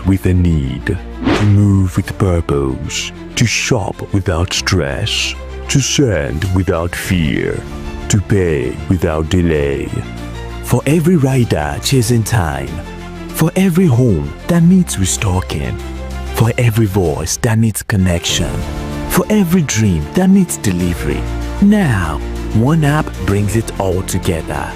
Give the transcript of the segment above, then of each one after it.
with a need, to move with purpose, to shop without stress, to send without fear, to pay without delay. For every rider chasing time, for every home that needs restocking, for every voice that needs connection, for every dream that needs delivery. Now, one app brings it all together.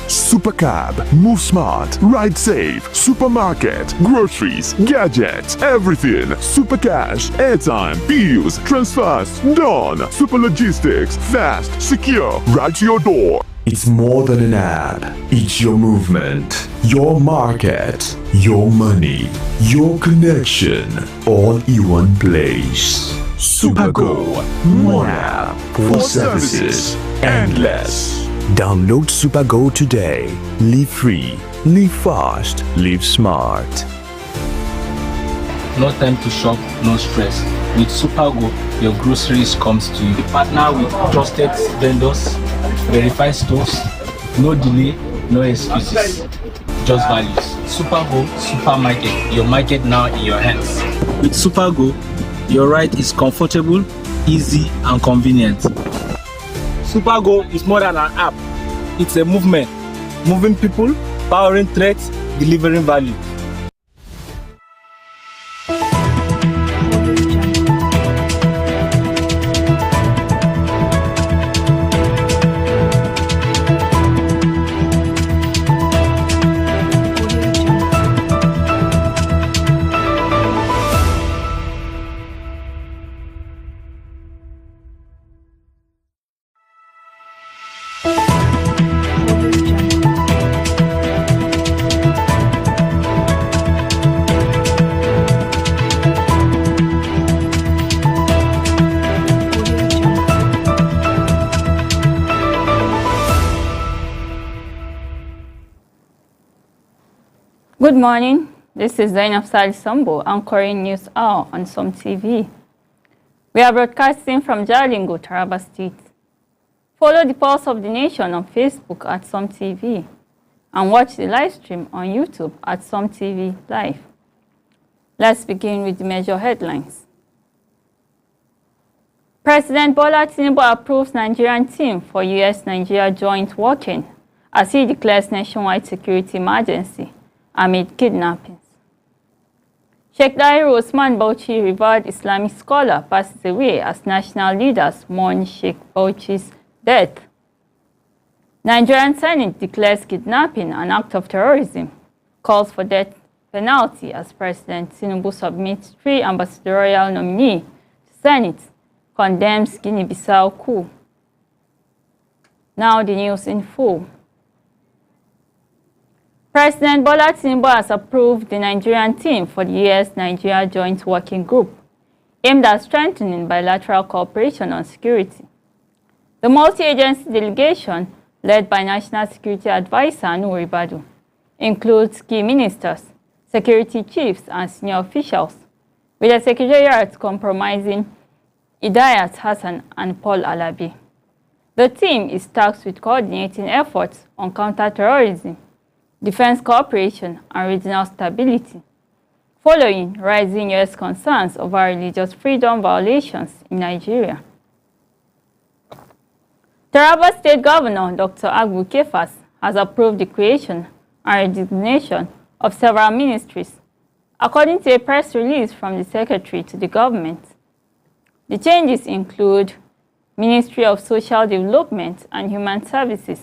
Supercab, move smart, ride safe, supermarket, groceries, gadgets, everything. Supercash, airtime, bills, transfers, done. Super logistics, fast, secure, right to your door. It's more than an app. It's your movement, your market, your money, your connection, all in one place. Supergo, one app for services endless. Download Supergo today. Live free, live fast, live smart. No time to shop, no stress. With Supergo, your groceries comes to you. Partner with trusted vendors, verified stores, no delay, no excuses, just values. Supergo Supermarket, your market now in your hands. With Supergo, your ride is comfortable, easy and convenient. Supergo is more than an app. It's a movement, moving people, powering trade, delivering value. Good morning. This is Zainab Sali Sambo anchoring News Hour on Som TV. We are broadcasting from Jalingo, Taraba State. Follow the Pulse of the Nation on Facebook at Som TV and watch the live stream on YouTube at Som TV Live. Let's begin with the major headlines. President Bola Tinubu approves Nigerian team for US-Nigeria joint working as he declares nationwide security emergency amid kidnappings. Sheikh Dahiru Osman Bauchi, revered Islamic scholar, passes away as national leaders mourn Sheikh Bauchi's death. Nigerian Senate declares kidnapping an act of terrorism, calls for death penalty as President Tinubu submits 3 ambassadorial nominees to Senate, condemns Guinea-Bissau coup. Now the news in full. President Bola Tinubu has approved the Nigerian team for the US-Nigeria Joint Working Group, aimed at strengthening bilateral cooperation on security. The multi-agency delegation, led by National Security Advisor Nuhu Ribadu, includes key ministers, security chiefs, and senior officials, with the secretariat comprising Idayat Hassan and Paul Alabi. The team is tasked with coordinating efforts on counter-terrorism, defense cooperation, and regional stability, following rising U.S. concerns over religious freedom violations in Nigeria. Taraba State Governor Dr. Agbu Kefas has approved the creation and resignation of several ministries, according to a press release from the Secretary to the government. The changes include Ministry of Social Development and Human Services,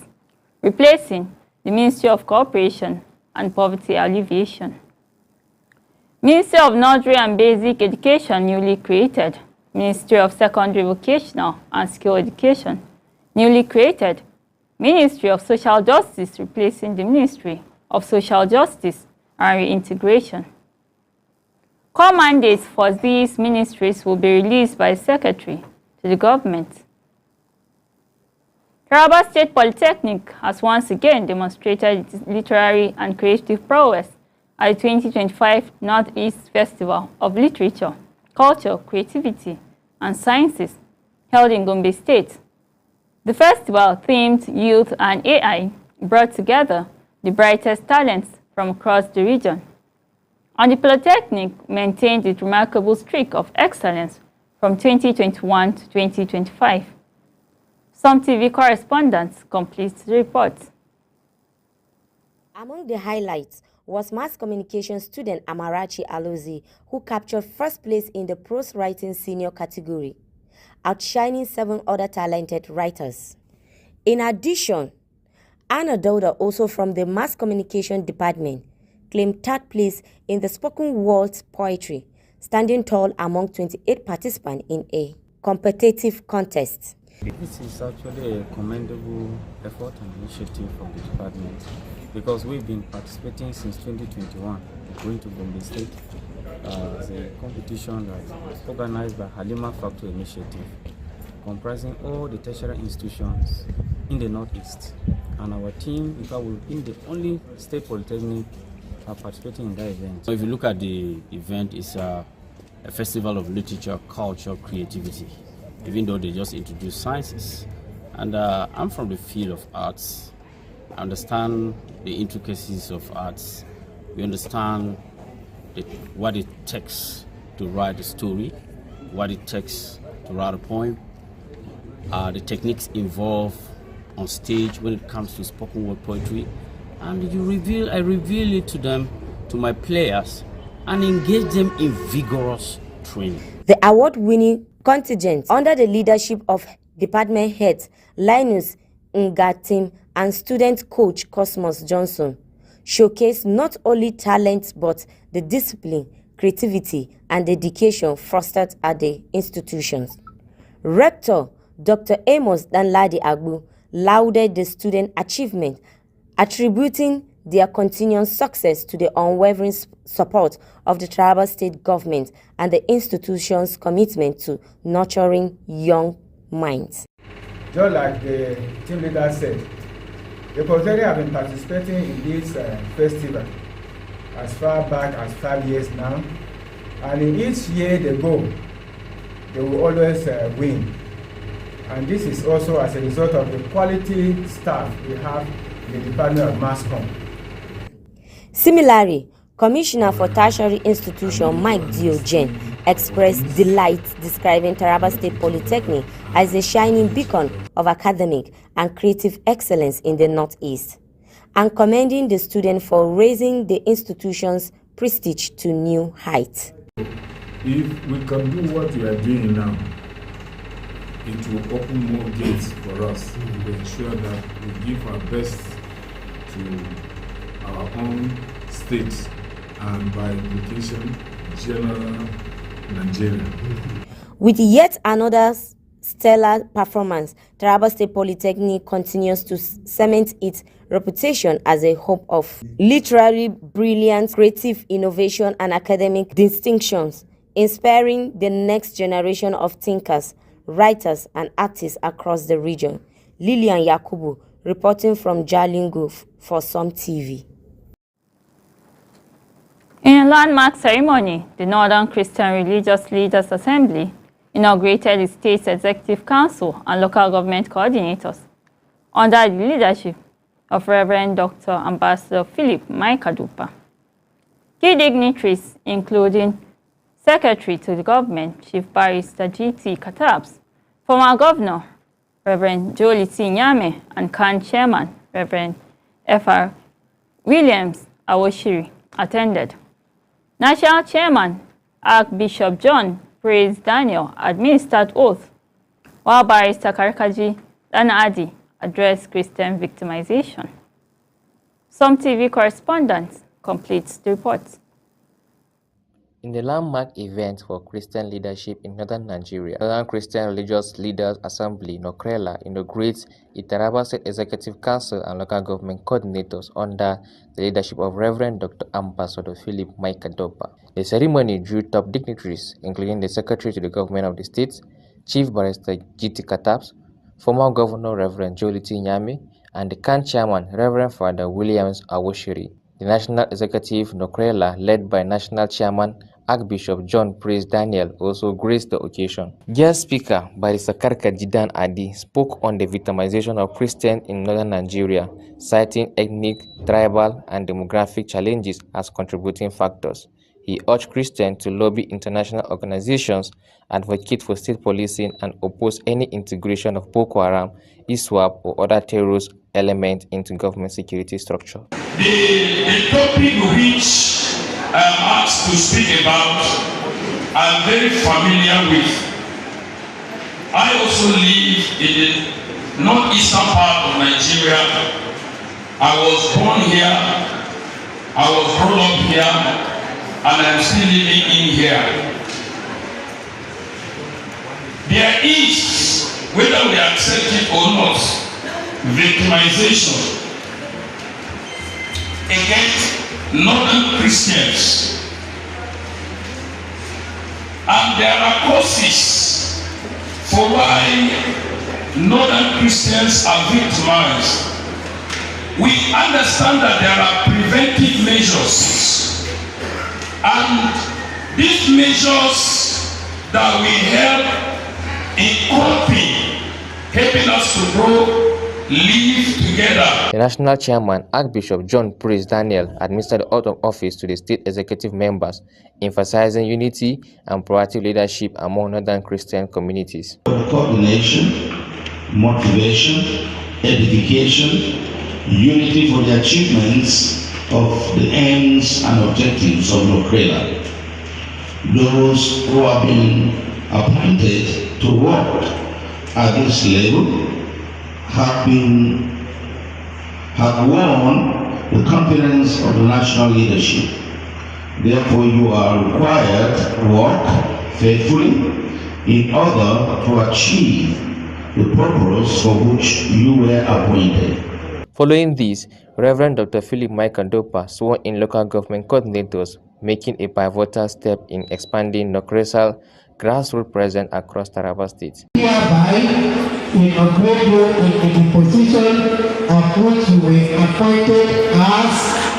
replacing the Ministry of Cooperation and Poverty Alleviation. Ministry of Nursery and Basic Education, newly created. Ministry of Secondary Vocational and Skill Education, newly created. Ministry of Social Justice, replacing the Ministry of Social Justice and Reintegration. Core mandates for these ministries will be released by the Secretary to the government. Taraba State Polytechnic has once again demonstrated its literary and creative prowess at the 2025 Northeast Festival of Literature, Culture, Creativity, and Sciences, held in Gombe State. The festival, themed Youth and AI, brought together the brightest talents from across the region. And the Polytechnic maintained its remarkable streak of excellence from 2021 to 2025. Some TV correspondents complete the report. Among the highlights was mass communication student Amarachi Alozi, who captured first place in the prose writing senior category, outshining 7 other talented writers. In addition, Anna Dauda, also from the mass communication department, claimed 3rd place in the spoken word poetry, standing tall among 28 participants in a competitive contest. This is actually a commendable effort and initiative from the department, because we've been participating since 2021, going to Gombe State as a competition that was organized by Halima Factory Initiative, comprising all the tertiary institutions in the Northeast. And our team, in fact, we've been the only state polytechnic participating in that event. So if you look at the event, it's a festival of literature, culture, creativity, even though they just introduced sciences. And I'm from the field of arts. I understand the intricacies of arts. We understand what it takes to write a story, what it takes to write a poem, the techniques involved on stage when it comes to spoken word poetry. And I reveal it to them, to my players, and engage them in vigorous training. The award-winning contingent, under the leadership of department heads Linus Ngatim and student coach Cosmos Johnson, showcased not only talent but the discipline, creativity, and dedication fostered at the institutions. Rector Dr. Amos Danladi Agbu lauded the student achievement, attributing their continued success to the unwavering support of the tribal state government and the institution's commitment to nurturing young minds. Just like the team leader said, the Polytechnic have been participating in this festival as far back as 5 years now, and in each year they go, they will always win. And this is also as a result of the quality staff we have in the Department of Mass Comm. Similarly, Commissioner for Tertiary Institution Mike Diogen expressed delight, describing Taraba State Polytechnic as a shining beacon of academic and creative excellence in the Northeast, and commending the student for raising the institution's prestige to new heights. If we can do what we are doing now, it will open more gates for us to ensure that we give our best to our own state and by implication, general Nigeria. With yet another stellar performance, Taraba State Polytechnic continues to cement its reputation as a hub of literary brilliance, creative innovation, and academic distinctions, inspiring the next generation of thinkers, writers, and artists across the region. Lilian Yakubu, reporting from Jalingo for Some TV. In a landmark ceremony, the Northern Christian Religious Leaders Assembly inaugurated the state's executive council and local government coordinators under the leadership of Reverend Dr. Ambassador Philip Maikadupa. Key dignitaries, including Secretary to the Government, Chief Barrister G.T. Katabs, former Governor, Reverend Jolie T. Nyame, and CAN Chairman, Reverend F.R. Williams Awoshiri, attended. National Chairman, Archbishop John Praise Daniel, administered oath, while Barrister Karkaji Danadi addressed Christian victimization. Some TV correspondents completes the report. In the landmark event for Christian leadership in northern Nigeria, Northern Christian Religious Leaders Assembly (NOCRELA) inaugurates the Taraba State Executive Council and local government coordinators under the leadership of Reverend Dr. Ambassador Philip Maikadupa. The ceremony drew top dignitaries, including the Secretary to the Government of the State, Chief Barrister G.T. Katabs, former Governor Reverend Jolie T. Nyame, and the CAN Chairman Reverend Father Williams Awoshiri. The National Executive NOCRELA, led by National Chairman Archbishop John Praise Daniel, also graced the occasion. Guest speaker Barrister Karkaji Dan Adi spoke on the victimization of Christians in northern Nigeria, citing ethnic, tribal, and demographic challenges as contributing factors. He urged Christians to lobby international organizations, advocate for state policing, and oppose any integration of Boko Haram, ISWAP, or other terrorist elements into government security structure. The topic which I am asked to speak about, I'm very familiar with. I also live in the northeastern part of Nigeria. I was born here, I was brought up here, and I'm still living in here. There is, whether we accept it or not, victimization against northern Christians. And there are causes for why northern Christians are victimized. We understand that there are preventive measures, and these measures that we help in helping us to grow, live together. The national chairman, Archbishop John Priest Daniel, administered the oath of office to the state executive members, emphasizing unity and proactive leadership among northern Christian communities. Coordination, motivation, edification, unity for the achievements of the aims and objectives of NOCRELA. Those who have been appointed to work at this level have won the confidence of the national leadership. Therefore, you are required to work faithfully in order to achieve the purpose for which you were appointed. Following this, Reverend Dr. Philip Michael Dopa sworn in local government coordinators, making a pivotal step in expanding NOCRESA's grassroots presence across Taraba State. Hereby, we upgrade you in the position of which you were appointed as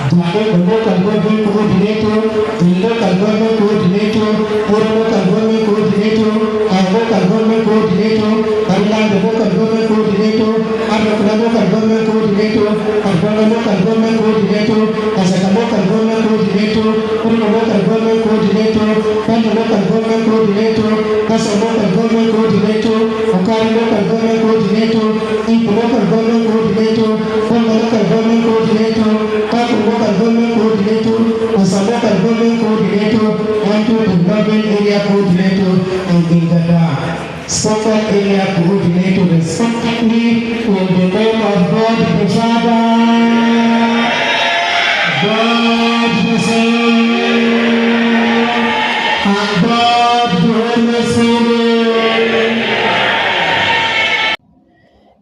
the local government coordinator, the local government coordinator, or local government coordinator, and local government coordinator, and the local government coordinator, and the local government coordinator, and the local government coordinator, as a local government coordinator, or the local government coordinator, and the local government coordinator, as a local government coordinator, or local government coordinator, in the local government coordinator, from the local government coordinator, local government coordinator, as a local government coordinator, and to the government area coordinator, and in the special area coordinator, respectively, in the name of God the Father, God the Son, and God the Holy Spirit.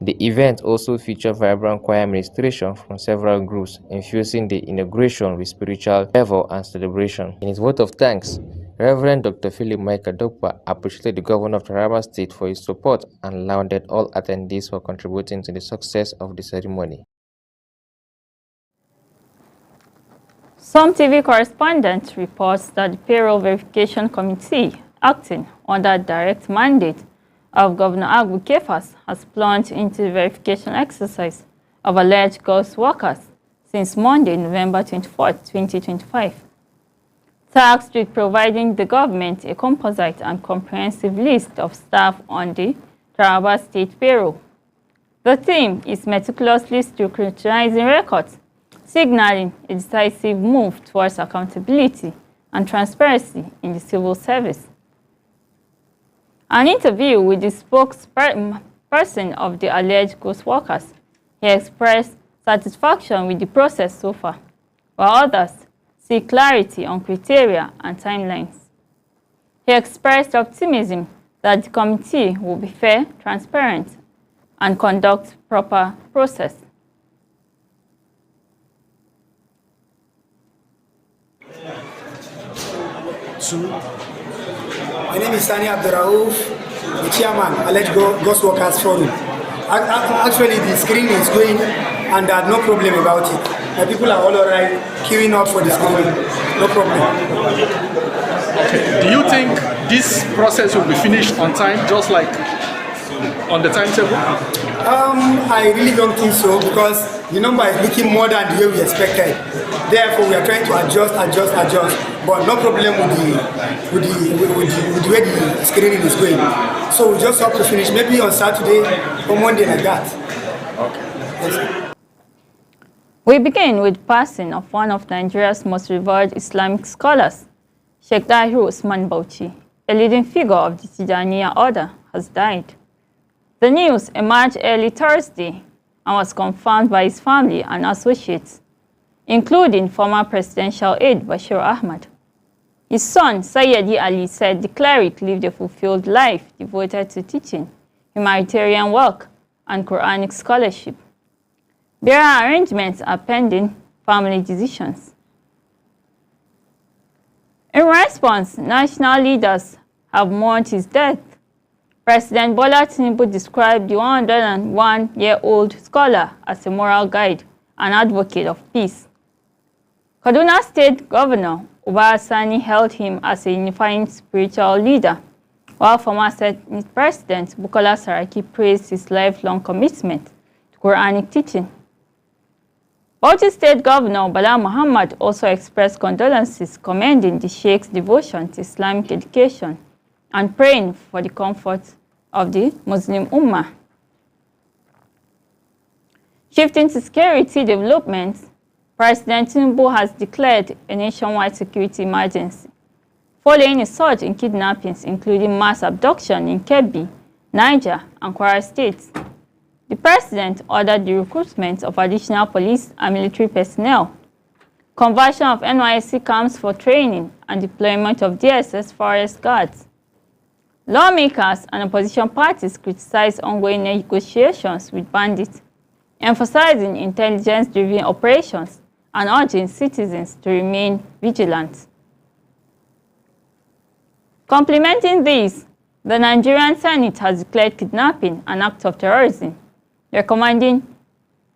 The event also featured vibrant choir ministration from several groups, infusing the inauguration with spiritual fervor and celebration. In his vote of thanks, Reverend Dr. Philip Michael Dopa appreciated the governor of Taraba State for his support and lauded all attendees for contributing to the success of the ceremony. Some TV correspondent reports that the Payroll Verification Committee, acting under direct mandate of Governor Agbu Kefas, has plunged into the verification exercise of alleged ghost workers since Monday, November 24, 2025. Tasked with providing the government a composite and comprehensive list of staff on the Taraba State payroll. The team is meticulously scrutinizing records, signaling a decisive move towards accountability and transparency in the civil service. An interview with the spokesperson of the alleged ghost workers, he expressed satisfaction with the process so far, while others seek clarity on criteria and timelines. He expressed optimism that the committee will be fair, transparent, and conduct proper process. My name is Sani Abdurraouf, the chairman, Alleged Ghost Workers Forum. Actually, the screen is going and I have no problem about it. The people are all right, queuing up for the screen. No problem. Okay. Do you think this process will be finished on time, just like on the timetable? I really don't think so, because the number is looking more than the way we expected. Therefore, we are trying to adjust. but no problem with the way the screening is going. So we just hope to finish maybe on Saturday or Monday like that. Okay. Yes. We begin with passing of one of Nigeria's most revered Islamic scholars, Sheikh Dahiru Usman Bauchi, a leading figure of the Tijaniya order, has died. The news emerged early Thursday and was confirmed by his family and associates, including former presidential aide Bashir Ahmad. His son, Sayyidi Ali, said the cleric lived a fulfilled life devoted to teaching, humanitarian work, and Quranic scholarship. Burial arrangements are pending family decisions. In response, national leaders have mourned his death. President Bola Tinubu described the 101-year-old scholar as a moral guide and advocate of peace. Kaduna State Governor Uba Sani hailed him as a unifying spiritual leader, while former Senate President Bukola Saraki praised his lifelong commitment to Quranic teaching. Bauchi State Governor Bala Muhammad also expressed condolences, commending the Sheikh's devotion to Islamic education and praying for the comfort of the Muslim Ummah. Shifting to security developments, President Tinubu has declared a nationwide security emergency, following a surge in kidnappings, including mass abduction in Kebbi, Niger, and Kwara states. The president ordered the recruitment of additional police and military personnel, conversion of NYSC camps for training, and deployment of DSS forest guards. Lawmakers and opposition parties criticized ongoing negotiations with bandits, emphasizing intelligence-driven operations and urging citizens to remain vigilant. Complementing this, the Nigerian Senate has declared kidnapping an act of terrorism, recommending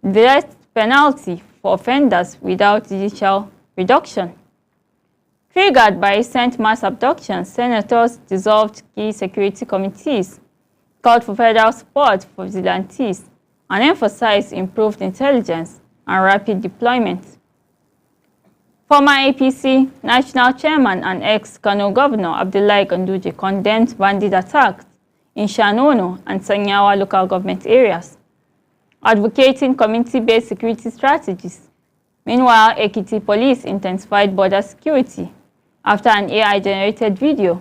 the death penalty for offenders without judicial reduction. Triggered by recent mass abductions, senators dissolved key security committees, called for federal support for vigilantes, and emphasized improved intelligence and rapid deployment. Former APC National Chairman and ex-Kano Governor Abdullahi Ganduje condemned bandit attacks in Shanono and Sanyawa local government areas, advocating community-based security strategies. Meanwhile, Ekiti police intensified border security after an AI-generated video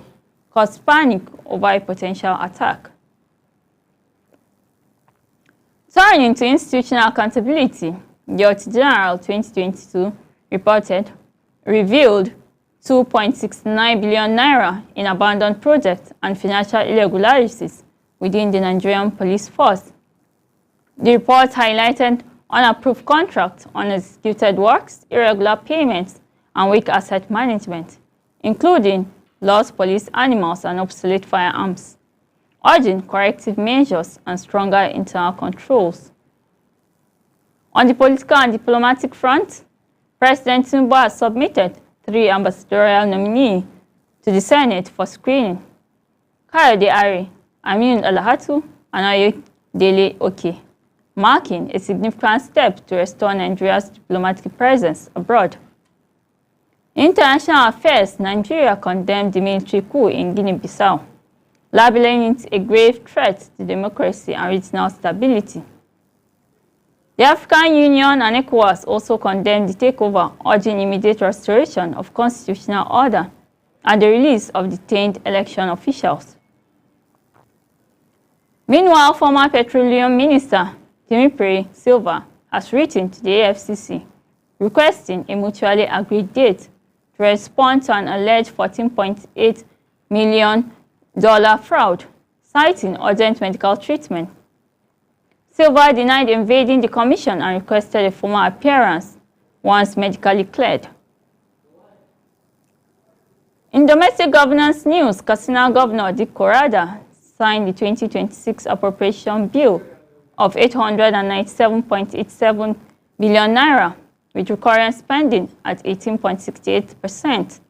caused panic over a potential attack. Turning to institutional accountability, the Auditor General 2022 revealed 2.69 billion naira in abandoned projects and financial irregularities within the Nigerian police force. The report highlighted unapproved contracts, unexecuted works, irregular payments, and weak asset management, including lost police animals and obsolete firearms, urging corrective measures and stronger internal controls. On the political and diplomatic front, President Tinubu has submitted 3 ambassadorial nominees to the Senate for screening: Kayode Ari, Aminu Alhatu, and Ayodele Oke, marking a significant step to restore Nigeria's diplomatic presence abroad. In international affairs, Nigeria condemned the military coup in Guinea-Bissau, labeling it a grave threat to democracy and regional stability. The African Union and ECOWAS also condemned the takeover, urging immediate restoration of constitutional order and the release of detained election officials. Meanwhile, former Petroleum Minister Timipre Silva has written to the AFCC requesting a mutually agreed date to respond to an alleged $14.8 million fraud, citing urgent medical treatment. Silva denied invading the commission and requested a formal appearance once medically cleared. In domestic governance news, Katsina Governor Dick Korada signed the 2026 appropriation bill of 897.87 billion naira, with recurrent spending at 18.68%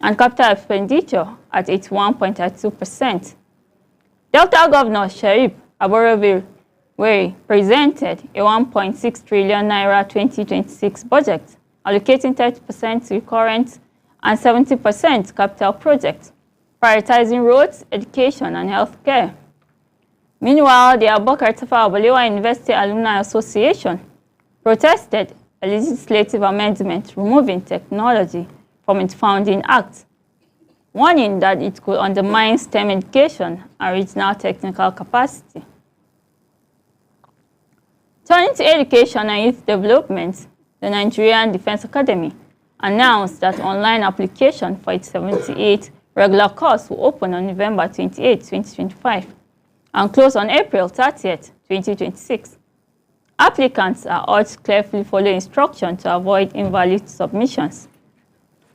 and capital expenditure at 81.82%. Delta Governor Sharif Aboroweri presented a 1.6 trillion naira 2026 budget, allocating 30% to recurrent and 70% capital projects, prioritizing roads, education, and healthcare. Meanwhile, the Abubakar Tafawa Balewa University Alumni Association protested a legislative amendment removing technology from its founding act, warning that it could undermine STEM education and regional technical capacity. Turning to education and youth development, the Nigerian Defense Academy announced that online application for its 78 regular course will open on November 28, 2025, and close on April 30, 2026. Applicants are urged to carefully follow instructions to avoid invalid submissions.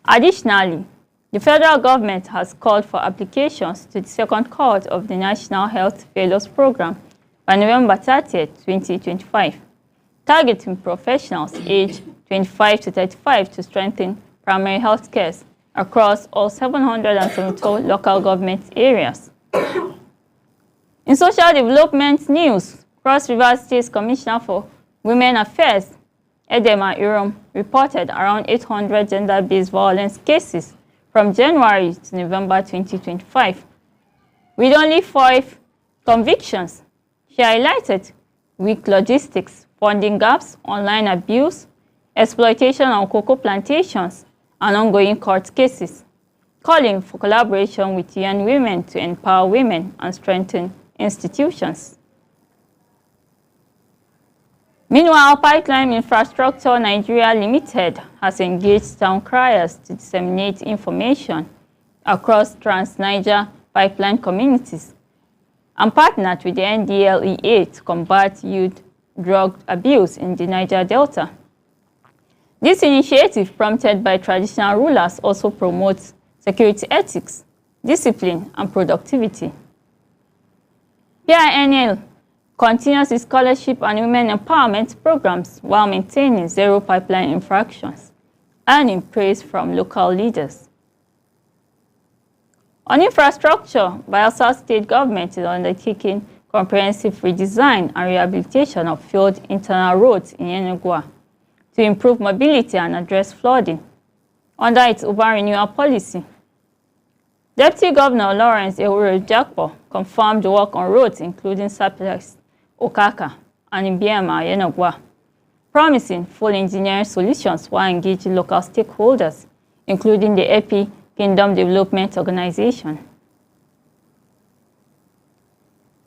Additionally, the federal government has called for applications to the second cohort of the National Health Fellows Program by November 30, 2025, targeting professionals aged 25 to 35 to strengthen primary health care across all 772 local government areas. In social development news, Cross River State Commissioner for Women Affairs, Edema Irom, reported around 800 gender-based violence cases from January to November 2025. With only 5 convictions, she highlighted weak logistics, funding gaps, online abuse, exploitation on cocoa plantations, and ongoing court cases, calling for collaboration with UN Women to empower women and strengthen institutions. Meanwhile, Pipeline Infrastructure Nigeria Limited has engaged town criers to disseminate information across Trans-Niger pipeline communities and partnered with the NDLEA to combat youth drug abuse in the Niger Delta. This initiative, prompted by traditional rulers, also promotes security ethics, discipline, and productivity. PINL continues its scholarship and women empowerment programs while maintaining zero pipeline infractions, earning praise from local leaders. On infrastructure, Bayelsa State Government is undertaking comprehensive redesign and rehabilitation of failed internal roads in Yenagoa to improve mobility and address flooding under its urban renewal policy. Deputy Governor Lawrence Ehuru Jakpo confirmed the work on roads including Sapelex, Okaka, and Ibiama, Yenagoa, promising full engineering solutions while engaging local stakeholders, including the EP Kingdom Development Organization.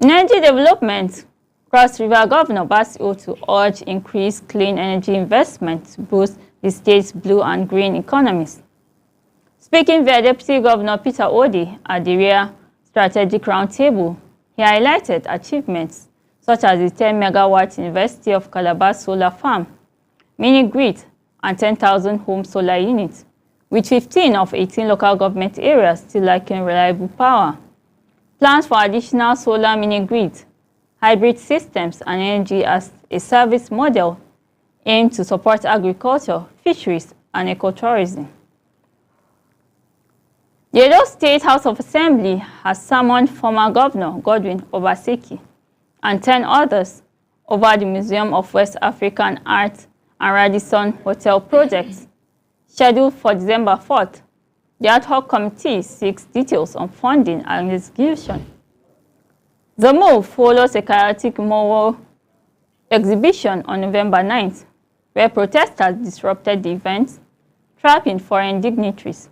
In energy development, Cross River Governor Bassey Otu urged increased clean energy investment to boost the state's blue and green economies. Speaking via Deputy Governor Peter Odi at the RIA Strategic Roundtable, he highlighted achievements such as the 10-megawatt University of Calabar solar farm, mini-grid, and 10,000 home solar units, with 15 of 18 local government areas still lacking reliable power. Plans for additional solar mini-grids, hybrid systems, and energy as a service model aim to support agriculture, fisheries, and ecotourism. The Edo State House of Assembly has summoned former Governor Godwin Obaseki and 10 others over the Museum of West African Art and Radisson Hotel projects. Scheduled for December 4th, the ad hoc committee seeks details on funding and execution. The move follows a chaotic Mowo exhibition on November 9th, where protesters disrupted the event, trapping foreign dignitaries.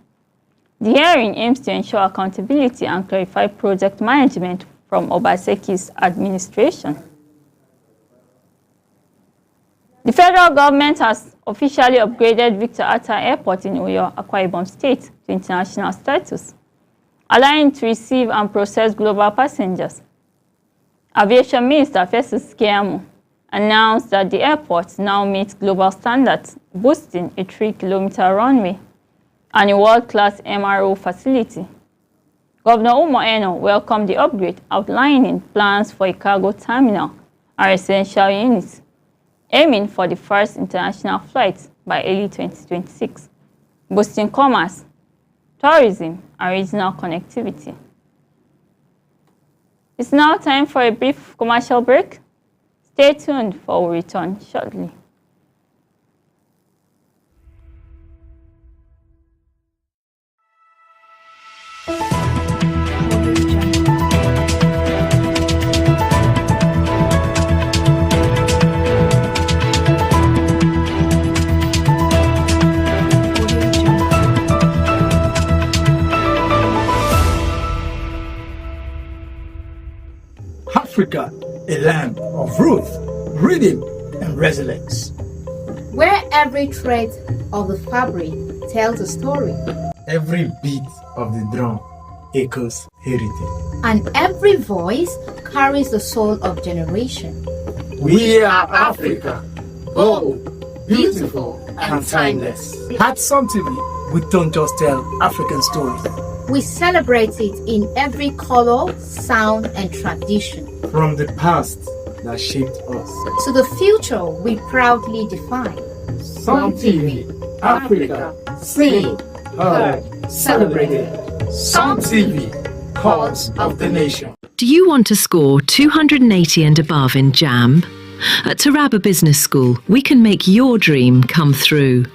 The hearing aims to ensure accountability and clarify project management from Obaseki's administration. The federal government has officially upgraded Victor Atta Airport in Uyo, Akwa Ibom State to international status, allowing it to receive and process global passengers. Aviation Minister Festus Keyamo announced that the airport now meets global standards, boasting a 3-kilometer runway and a world-class MRO facility. Governor Umo Eno welcomed the upgrade, outlining plans for a cargo terminal and residential units, aiming for the first international flight by early 2026, boosting commerce, tourism, and regional connectivity. It's now time for a brief commercial break. Stay tuned for our return shortly. rhythm and resilience. Where every thread of the fabric tells a story. Every beat of the drum echoes heritage. And every voice carries the soul of generation. We are Africa, bold, beautiful, and timeless. At Sun TV, we don't just tell African stories. We celebrate it in every color, sound, and tradition. From the past that shaped us to the future we proudly define. Sun TV, Africa, seen, heard, celebrated. Sun TV, Pulse of the Nation. Do you want to score 280 and above in JAMB? At Taraba Business School, we can make your dream come through.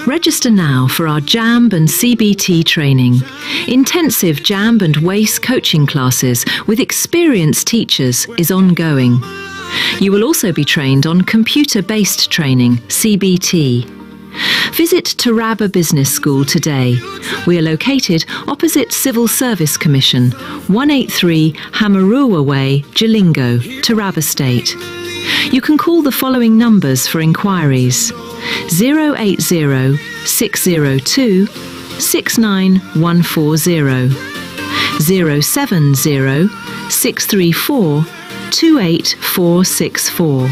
Register now for our JAMB and CBT training. Intensive JAMB and WACE coaching classes with experienced teachers is ongoing. You will also be trained on computer-based training, CBT. Visit Taraba Business School today. We are located opposite Civil Service Commission, 183 Hamarua Way, Jalingo, Taraba State. You can call the following numbers for inquiries: 080 602 69140, 070 634 28464,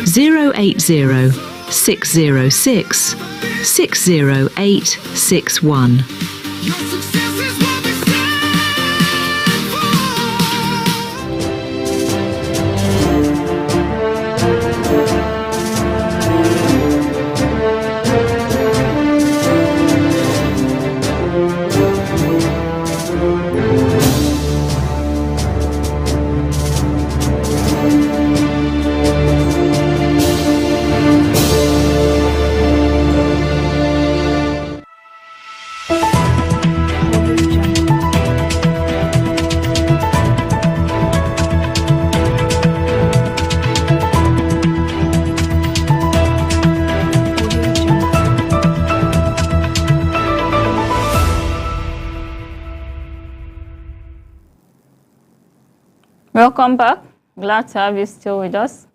080 606 60861. Welcome back. Glad to have you still with us.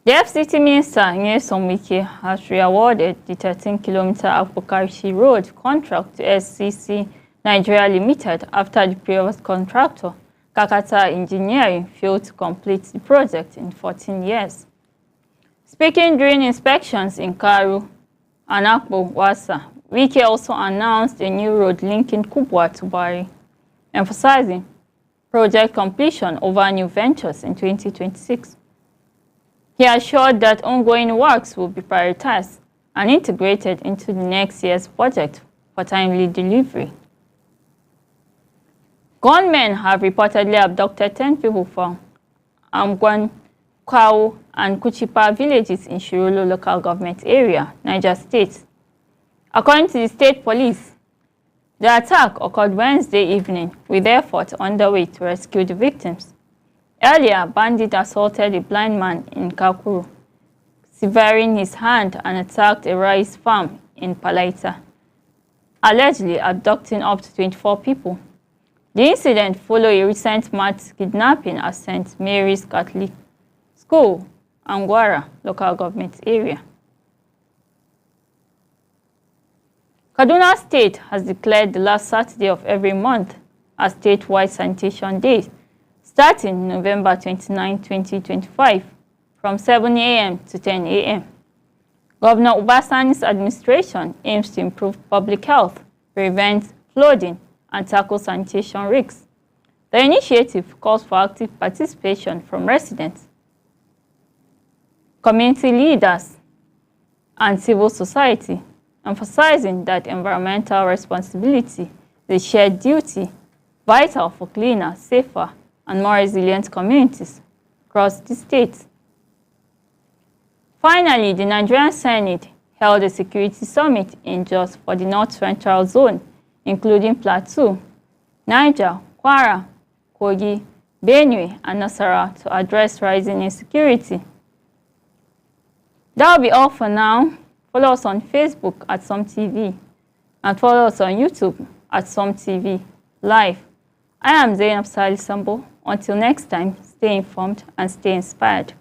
The FCT Minister, Nyesom Wike, has re-awarded the 13-kilometer Akpokarishi Road contract to SCC Nigeria Limited after the previous contractor, Kakata Engineering, failed to complete the project in 14 years. Speaking during inspections in Karu and Akpo Wasa, Wike also announced a new road linking Kubwa to Bari, emphasizing project completion over new ventures in 2026. He assured that ongoing works will be prioritized and integrated into the next year's budget for timely delivery. Gunmen have reportedly abducted 10 people from Amgwan, Kwao, and Kuchipa villages in Shirolo local government area, Niger State. According to the state police, the attack occurred Wednesday evening, with efforts underway to rescue the victims. Earlier, bandits assaulted a blind man in Kakuru, severing his hand, and attacked a rice farm in Palaita, allegedly abducting up to 24 people. The incident followed a recent mass kidnapping at St. Mary's Catholic School, Angwara local government area. Kaduna State has declared the last Saturday of every month as statewide sanitation day, starting November 29, 2025, from 7 a.m. to 10 a.m. Governor Ubasani's administration aims to improve public health, prevent flooding, and tackle sanitation risks. The initiative calls for active participation from residents, community leaders, and civil society, emphasizing that environmental responsibility is a shared duty vital for cleaner, safer, and more resilient communities across the state. Finally, the Nigerian Senate held a security summit in Jos for the North Central Zone, including Plateau, Niger, Kwara, Kogi, Benue, and Nasarawa, to address rising insecurity. That will be all for now. Follow us on Facebook at SomTV and follow us on YouTube at SomTV Live. I am Zainab Sali Sambo. Until next time, stay informed and stay inspired.